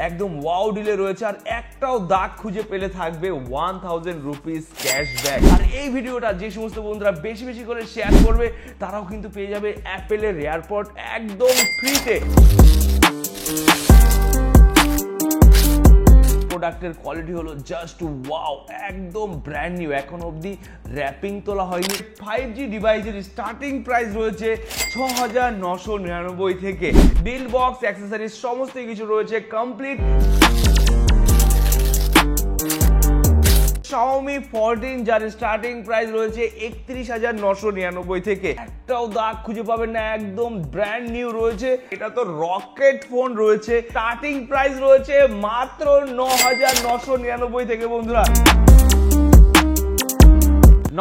একদম wow delay রয়েছে আর একটাও দাগ খুঁজে পেলে থাকবে 1000 রুপিস ক্যাশব্যাক। আর এই ভিডিওটা যে সমস্ত বন্ধুরা বেশি বেশি করে শেয়ার করবে তারাও কিন্তু পেয়ে যাবে অ্যাপেলের এয়ারপড একদম ফ্রিতে। প্রোডাক্টের কোয়ালিটি হলো জাস্ট ওয়াও, একদম ব্র্যান্ড নিউ, এখন অবধি র্যাপিং তোলা হয়নি। 5G ডিভাইসের স্টার্টিং প্রাইস রয়েছে 6999 থেকে। ডিল বক্স, অ্যাক্সেসরিজ সমস্ত কিছু রয়েছে কমপ্লিট। Xiaomi 14 যার স্টার্টিং প্রাইস রয়েছে 31,999 থেকে। একটাও দাগ খুঁজে পাবেন না, একদম ব্র্যান্ড নিউ রয়েছে। এটা তো রকেট ফোন রয়েছে, স্টার্টিং প্রাইস রয়েছে মাত্র 9,999 থেকে বন্ধুরা।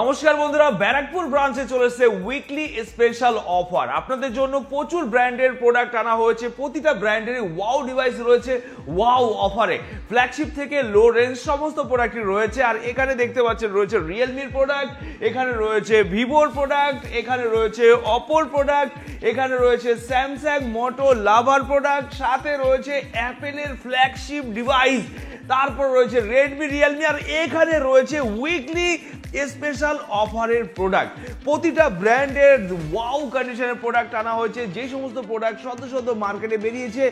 নমস্কার বন্ধুরা, ব্যারাকপুর ব্রাঞ্চে চলে এসেছে উইকলি স্পেশাল অফার। আপনাদের জন্য প্রচুর ব্র্যান্ডের প্রোডাক্ট আনা হয়েছে, প্রতিটা ব্র্যান্ডের ওয়াও ডিভাইস রয়েছে ওয়াও অফারে। ফ্ল্যাগশিপ থেকে লো রেঞ্জ সমস্ত প্রোডাক্টই রয়েছে। আর এখানে দেখতে পাচ্ছেন রয়েছে রিয়েলমির প্রোডাক্ট, এখানে রয়েছে ভিভোর প্রোডাক্ট, এখানে রয়েছে অপোর প্রোডাক্ট, এখানে রয়েছে স্যামসাং মোটো লাভার প্রোডাক্ট, সাথে রয়েছে অ্যাপেলের ফ্ল্যাগশিপ ডিভাইস, তারপর রয়েছে রেডমি, রিয়েলমি, আর এখানে রয়েছে উইকলি স্পেশাল অফারের প্রোডাক্ট। প্রতিটা ব্র্যান্ডের ওয়াও কন্ডিশনের প্রোডাক্ট আনা হয়েছে। যে সমস্ত প্রোডাক্ট সদ্য মার্কেটে বেরিয়েছে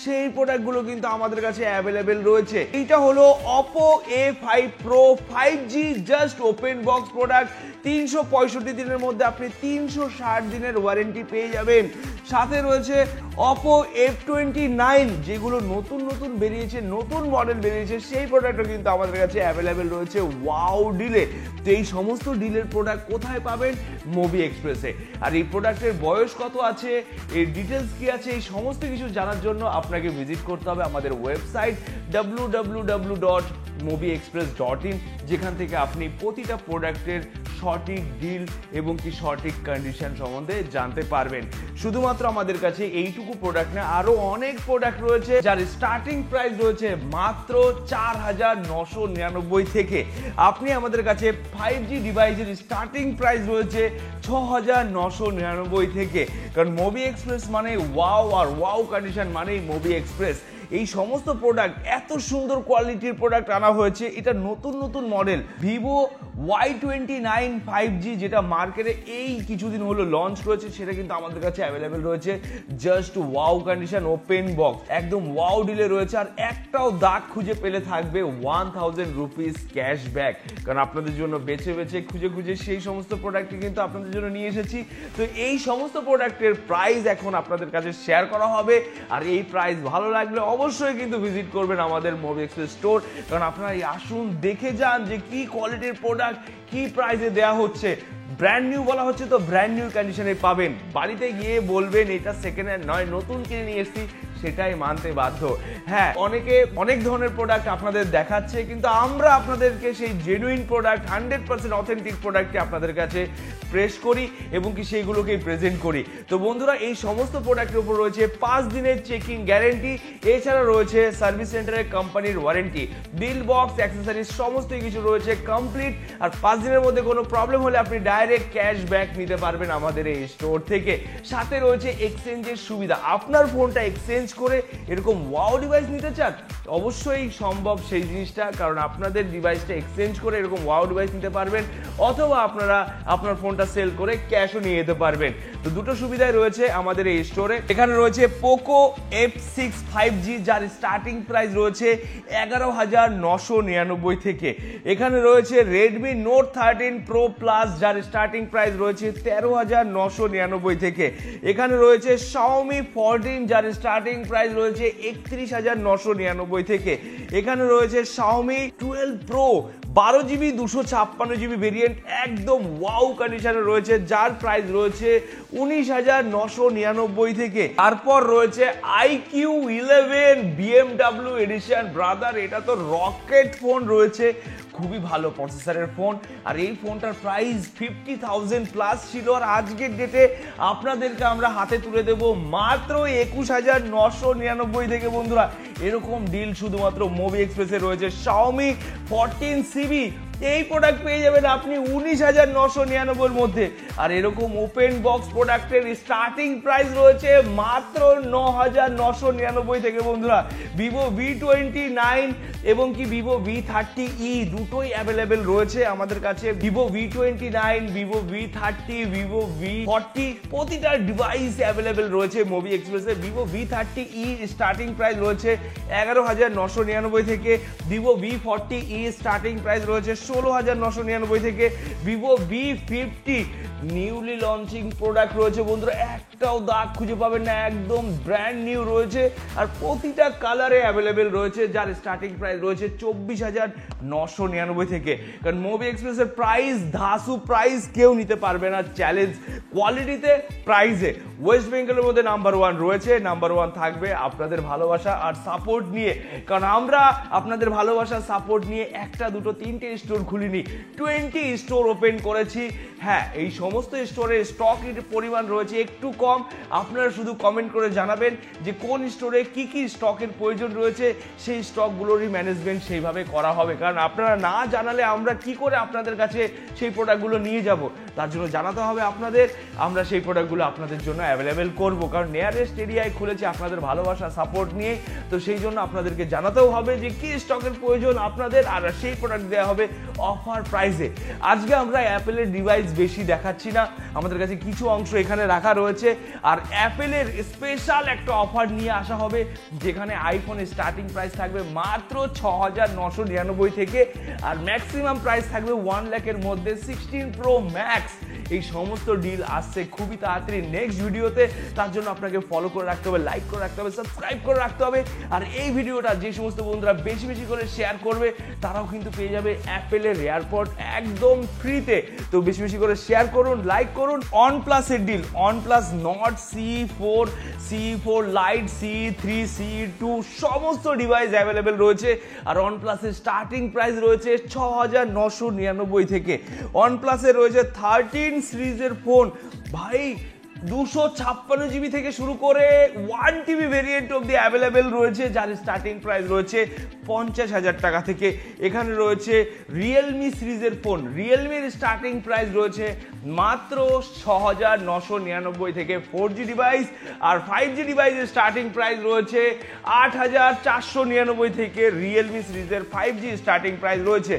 সেই প্রোডাক্টগুলো কিন্তু আমাদের কাছে অ্যাভেলেবেল রয়েছে। এইটা হলো Oppo A5 Pro 5G just open box product. 365 দিনের মধ্যে আপনি 360 দিনের ওয়ারেন্টি পেয়ে যাবেন। সাথে রয়েছে Oppo F29, যেগুলো নতুন বেরিয়েছে, নতুন মডেল বেরিয়েছে, সেই প্রোডাক্টও কিন্তু আমাদের কাছে অ্যাভেলেবেল রয়েছে ওয়াও ডিলে। তো এই সমস্ত ডিলের প্রোডাক্ট কোথায় পাবেন? মোবি এক্সপ্রেসে। আর এই প্রোডাক্টের বয়স কত আছে, এর ডিটেলস কি আছে, এই সমস্ত কিছু জানার জন্য আপনাকে ভিজিট করতে হবে আমাদের ওয়েবসাইট www.mobiexpress.in, যেখান থেকে আপনি প্রতিটা প্রোডাক্টের সঠিক ডিল এবং কি সঠিক কন্ডিশন সম্বন্ধে জানতে পারবেন। শুধুমাত্র আমাদের কাছে এইটুকু প্রোডাক্ট না, আরো অনেক প্রোডাক্ট রয়েছে যার স্টার্টিং প্রাইস রয়েছে মাত্র 4,999 থেকে। আপনি আমাদের কাছে 5G ডিভাইসের স্টার্টিং প্রাইস রয়েছে 6,999 থেকে। কারণ মোবি এক্সপ্রেস মানে ওয়াও, আর ওয়াও কন্ডিশন মানেই মোবি এক্সপ্রেস। এই সমস্ত প্রোডাক্ট, এত সুন্দর কোয়ালিটির প্রোডাক্ট আনা হয়েছে। এটা নতুন মডেল ভিভো Y29 5G, যেটা মার্কেটে এই কিছুদিন হলো লঞ্চ করেছে, সেটা কিন্তু আমাদের কাছে অ্যাভেলেবেল রয়েছে just wow condition open box, একদম ওয়াও ডিলে রয়েছে। আর একটাও দাগ খুঁজে পেলে থাকবে 1000 রুপিস ক্যাশব্যাক। কারণ আপনাদের জন্য বেছে খুঁজে সেই সমস্ত প্রোডাক্টই কিন্তু আপনাদের জন্য নিয়ে এসেছি। তো এই সমস্ত প্রোডাক্টের প্রাইস এখন আপনাদের কাছে শেয়ার করা হবে। আর এই প্রাইস ভালো লাগলে অবশ্যই কিন্তু ভিজিট করবেন আমাদের মোবি এক্সপ্রেস স্টোর। কারণ আপনারা আসুন, দেখে যান যে কি কোয়ালিটির প্রোডাক্ট কি প্রাইসে দেওয়া হচ্ছে। ব্র্যান্ড নিউ বলা হচ্ছে তো ব্র্যান্ড নিউ কন্ডিশনে পাবেন। বাড়িতে গিয়ে বলবেন এটা সেকেন্ড হ্যান্ড নয়, নতুন কিনে নিয়ে এসেছি, সেটাই মানতে বাধ্য। হ্যাঁ, অনেকে অনেক ধরনের প্রোডাক্ট আপনাদের দেখাচ্ছে, কিন্তু আমরা আপনাদেরকে সেই জেনুইন প্রোডাক্ট 100% অথেন্টিক প্রোডাক্টকে আপনাদের কাছে প্রেস করি এবং কি সেইগুলোকেই প্রেজেন্ট করি। তো বন্ধুরা, এই সমস্ত প্রোডাক্টের উপর রয়েছে 5 দিনের চেকিং গ্যারেন্টি, এছাড়া রয়েছে সার্ভিস সেন্টারের কোম্পানির ওয়ারেন্টি। ডিল বক্স, অ্যাক্সেসরিজ সমস্ত কিছু রয়েছে কমপ্লিট। আর 5 দিনের মধ্যে কোনো প্রবলেম হলে আপনি ডাইরেক্ট ক্যাশব্যাক নিতে পারবেন আমাদের এই স্টোর থেকে। সাথে রয়েছে এক্সচেঞ্জের সুবিধা। আপনার ফোনটা এক্সচেঞ্জ করে এরকম ওয়াও ডিভাইস নিতে চান, অবশ্যই সম্ভব সেই জিনিসটা। কারণ আপনাদের ডিভাইসটা এক্সচেঞ্জ করে এরকম ওয়াও ডিভাইস নিতে পারবেন, অথবা আপনারা আপনার ফোনটা সেল করে ক্যাশও নিয়ে যেতে পারবেন। তো দুটো সুবিধাই রয়েছে আমাদের এই স্টোরে। এখানে রয়েছে পোকো F6 5G, যার স্টার্টিং প্রাইস রয়েছে 11,999 থেকে। এখানে রয়েছে রেডমি নোট 13 প্রো প্লাস, যার স্টার্টিং প্রাইস রয়েছে 13,999 থেকে। এখানে রয়েছে Xiaomi 14, যার স্টার্টিং প্রাইস রয়েছে 31,999 থেকে। এখানে রয়েছে Xiaomi 12 Pro 12GB 256GB variant, একদম ওয়াও কন্ডিশনে রয়েছে, যার প্রাইস রয়েছে 19,999 থেকে। তারপর রয়েছে iQ 11 BMW এডিশন। ব্রাদার, এটা তো রকেট ফোন রয়েছে, খুবই ভালো প্রসেসরের ফোন। আর এই ফোনটার প্রাইস 50,000 প্লাস ছিল, আর আজকের ডেটে আপনাদেরকে আমরা হাতে তুলে দেব মাত্র 21,999 থেকে। বন্ধুরা, এরকম ডিল শুধুমাত্র মোবি এক্সপ্রেসে রয়েছে। Xiaomi 14CB এই প্রোডাক্ট পেয়ে যাবেন আপনি 19,999 মধ্যে। আর এরকম ওপেন বক্স প্রোডাক্টের স্টার্টিং প্রাইস রয়েছে মাত্র 9,999 থেকে বন্ধুরা। ভিভো V29 এবং কি ভিভো V30e দুটোই অ্যাভেলেবেল রয়েছে আমাদের কাছে। Vivo V29, Vivo V30, Vivo V40 প্রতিটা ডিভাইস অ্যাভেলেবেল রয়েছে মুভি এক্সপ্রেসে। ভিভো V30e স্টার্টিং প্রাইস রয়েছে 11,999 থেকে। ভিভো V40e স্টার্টিং প্রাইস রয়েছে 16,999 থেকে। Vivo V50 newly launching product রয়েছে বন্ধুরা, একটাও দাগ খুঁজে পাবেন না, একদম ব্র্যান্ড নিউ রয়েছে আর প্রতিটা কালারে অ্যাভেলেবেল রয়েছে, যার স্টার্টিং প্রাইস রয়েছে 24,999 থেকে। কারণ মুভি এক্সপ্রেসের প্রাইস ধাসু প্রাইস কেউ নিতে পারবে না, চ্যালেঞ্জ কোয়ালিটিতে প্রাইসে ওয়েস্ট বেঙ্গলের মধ্যে নাম্বার 1 রয়েছে। নাম্বার 1 থাকবে আপনাদের ভালোবাসা আর সাপোর্ট নিয়ে, কারণ আমরা আপনাদের ভালোবাসা সাপোর্ট নিয়ে একটা দুটো তিনটে স্টোর খুলিনি, 20 স্টোর ওপেন করেছি। হ্যাঁ, এই সমস্ত স্টোরের স্টকের পরিমাণ রয়েছে একটু কম, আপনারা শুধু কমেন্ট করে জানাবেন যে কোন স্টোরে কি কি স্টকের প্রয়োজন রয়েছে, সেই স্টকগুলোরই ম্যানেজমেন্ট সেইভাবে করা হবে। কারণ আপনারা না জানালে আমরা কি করে আপনাদের কাছে সেই প্রোডাক্টগুলো নিয়ে যাব, তার জন্য জানাতে হবে আপনাদের, আমরা সেই প্রোডাক্টগুলো আপনাদের জন্য অ্যাভেলেবেল করব। কারণ নিয়ারেস্ট এরিয়ায় খুলেছে আপনাদের ভালোবাসা সাপোর্ট নিয়ে, তো সেই জন্য আপনাদেরকে জানাতেও হবে যে কি স্টকের প্রয়োজন আপনাদের, আর সেই প্রোডাক্ট দেওয়া হবে অফার প্রাইসে। আজকে আমরা অ্যাপেলের ডিভাইস বেশি দেখাচ্ছি না, আমাদের কাছে কিছু অংশ এখানে রাখা রয়েছে। আর অ্যাপেলের স্পেশাল একটা অফার নিয়ে আসা হবে, যেখানে আইফোনের স্টার্টিং প্রাইস থাকবে মাত্র 6,999 থেকে, আর ম্যাক্সিমাম প্রাইস থাকবে 1 লাখের মধ্যে 16 প্রো ম্যাক্স। এই সমস্ত ডিল আসছে খুবই তাড়াতাড়ি নেক্সট ভিডিওতে, তার জন্য আপনাকে ফলো করে রাখতে হবে, লাইক করে রাখতে হবে, সাবস্ক্রাইব করে রাখতে হবে। আর এই ভিডিওটা যে সমস্ত বন্ধুরা বেশি বেশি করে শেয়ার করবে তারাও কিন্তু পেয়ে যাবে অ্যাপেলের এয়ারপড একদম ফ্রিতে। তো বেশি বেশি করে শেয়ার করুন, লাইক করুন। OnePlus-এর deal, OnePlus Nord C4, C4 Lite, C3, C2 সমস্ত ডিভাইস অ্যাভেলেবেল রয়েছে। আর OnePlus-এর স্টার্টিং প্রাইস রয়েছে 6,999 থেকে। OnePlus-এর রয়েছে 13 সিরিজের ফোন, ভাই 256 জিবি থেকে শুরু করে 1 টিবি ভেরিয়েন্ট অবধি অ্যাভেলেবেল রয়েছে, যার স্টার্টিং প্রাইস রয়েছে 50,000 টাকা থেকে। এখানে রয়েছে রিয়েলমি সিরিজের ফোন, রিয়েলমির স্টার্টিং প্রাইস রয়েছে মাত্র 6,999 থেকে 4G ডিভাইস। আর 5G ডিভাইসের স্টার্টিং প্রাইস রয়েছে 8,499 থেকে। রিয়েলমি সিরিজের 5G স্টার্টিং প্রাইস রয়েছে।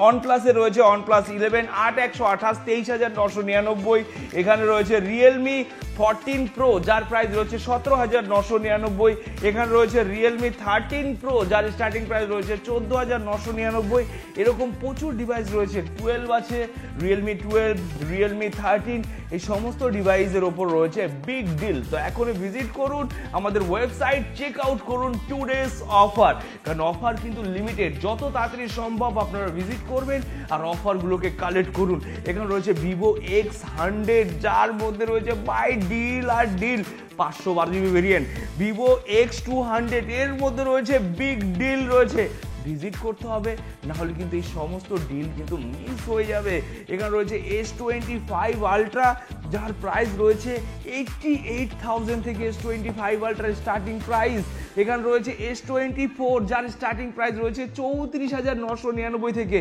OnePlus-এ রয়েছে OnePlus 11 8/128 23,999। এখানে রয়েছে রিয়েলমি 14 প্রো, যার প্রাইস রয়েছে 17,999। এখানে রয়েছে রিয়েলমি 13 প্রো, যার স্টার্টিং প্রাইস রয়েছে 14,999। এরকম প্রচুর ডিভাইস রয়েছে, 12 আছে, রিয়েলমি 12, রিয়েলমি 13, এই সমস্ত ডিভাইসের ওপর রয়েছে বিগ ডিল। তো এখনই ভিজিট করুন আমাদের ওয়েবসাইট, চেক আউট করুন 2 ডেজ অফার, কারণ অফার কিন্তু লিমিটেড, যত তাড়াতাড়ি সম্ভব আপনারা ভিজিট করবেন আর অফারগুলোকে কালেক্ট করুন। এখানে রয়েছে ভিভো X100, যার মধ্যে রয়েছে বাই ডিল আর deal 512 GB variant. Vivo X200 এর মধ্যে রয়েছে বিগ ডিল রয়েছে, ভিজিট করতে হবে, না হলে কিন্তু এই সমস্ত ডিল কিন্তু মিস হয়ে যাবে। এখানে রয়েছে S25 আলট্রা, যার প্রাইস রয়েছে 88,000 থেকে। S25 আলট্রার starting price. এখানে রয়েছে S24, যার স্টার্টিং প্রাইস রয়েছে 34,999 থেকে।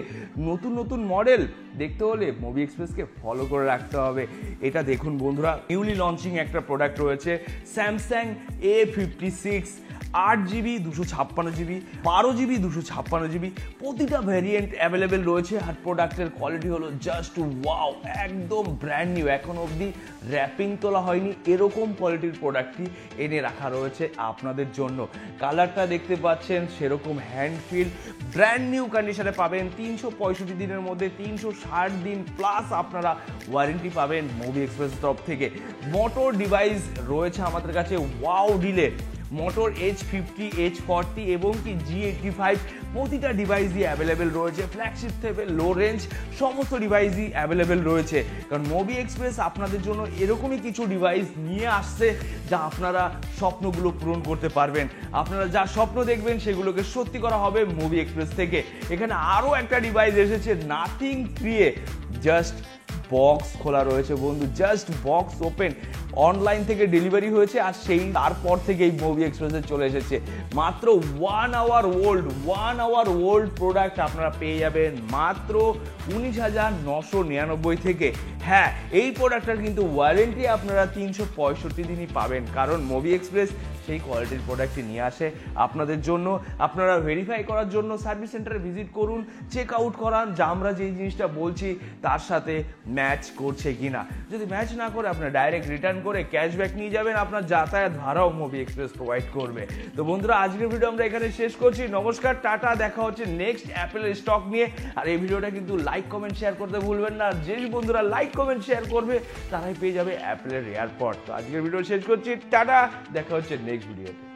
নতুন নতুন মডেল দেখতে হলে মুভি এক্সপ্রেসকে ফলো করে রাখতে হবে। এটা দেখুন বন্ধুরা, নিউলি লঞ্চিং একটা প্রোডাক্ট রয়েছে Samsung A56, 8GB 256GB, 12GB 256GB, প্রতিটা ভ্যারিয়েন্ট অ্যাভেলেবেল রয়েছে। আর প্রোডাক্টের কোয়ালিটি হলো জাস্ট ওয়াও, একদম ব্র্যান্ড নিউ, এখন অবধি র্যাপিং তোলা হয়নি এরকম কোয়ালিটির প্রোডাক্টটি এনে রাখা রয়েছে আপনাদের জন্য। কালারটা দেখতে পাচ্ছেন সেরকম হ্যান্ড ফিল, ব্র্যান্ড নিউ কন্ডিশনে পাবেন। 365 দিনের মধ্যে 360 দিন প্লাস আপনারা ওয়ারেন্টি পাবেন মুভি এক্সপ্রেসের তরফ থেকে। মোটর ডিভাইস রয়েছে আমাদের কাছে wow delay, motor H50, H40 এবং কি G85 প্রতিটা ডিভাইসই অ্যাভেলেবেল রয়েছে। ফ্ল্যাগশিপ থেকে লো রেঞ্জ সমস্ত ডিভাইসই অ্যাভেলেবেল রয়েছে, কারণ মুভি এক্সপ্রেস আপনাদের জন্য এরকমই কিছু ডিভাইস নিয়ে আসছে যা আপনারা স্বপ্নগুলো পূরণ করতে পারবেন। আপনারা যা স্বপ্ন দেখবেন সেগুলোকে সত্যি করা হবে মুভি এক্সপ্রেস থেকে। এখানে আরও একটা ডিভাইস এসেছে নাথিং 3, জাস্ট বক্স খোলা রয়েছে বন্ধু, জাস্ট বক্স ওপেন, অনলাইন থেকে ডেলিভারি হয়েছে আর সেই তারপর থেকে এই মুভি এক্সপ্রেসে চলে এসেছে। মাত্র 1 hour ওল্ড প্রোডাক্ট আপনারা পেয়ে যাবেন মাত্র 19,999 থেকে। হ্যাঁ, এই প্রোডাক্টটার কিন্তু ওয়ারেন্টি আপনারা 365 দিনই পাবেন, কারণ মুভি এক্সপ্রেস সেই কোয়ালিটির প্রোডাক্টটি নিয়ে আসে আপনাদের জন্য। আপনারা ভেরিফাই করার জন্য সার্ভিস সেন্টারে ভিজিট করুন, চেক আউট করান যে আমরা যেই জিনিসটা বলছি তার সাথে ম্যাচ করছে কিনা। যদি ম্যাচ না করে আপনারা ডাইরেক্ট রিটার্ন করে ক্যাশব্যাক নিয়ে যাবেন, আপনার যাতায়াত ভাড়াও মুভি এক্সপ্রেস প্রোভাইড করবে। তো বন্ধুরা, আজকের ভিডিও আমরা এখানে শেষ করছি। নমস্কার, টাটা, দেখা হচ্ছে নেক্সট অ্যাপেলের স্টক নিয়ে। আর এই ভিডিওটা কিন্তু লাইক কমেন্ট শেয়ার করতে ভুলবেন না। যে বন্ধুরা লাইক কমেন্ট শেয়ার করবে তারাই পেয়ে যাবে অ্যাপেলের এয়ারপড। তো আজকের ভিডিও শেষ করছি, টাটা, দেখা হচ্ছে নেক্সট ভিডিওতে।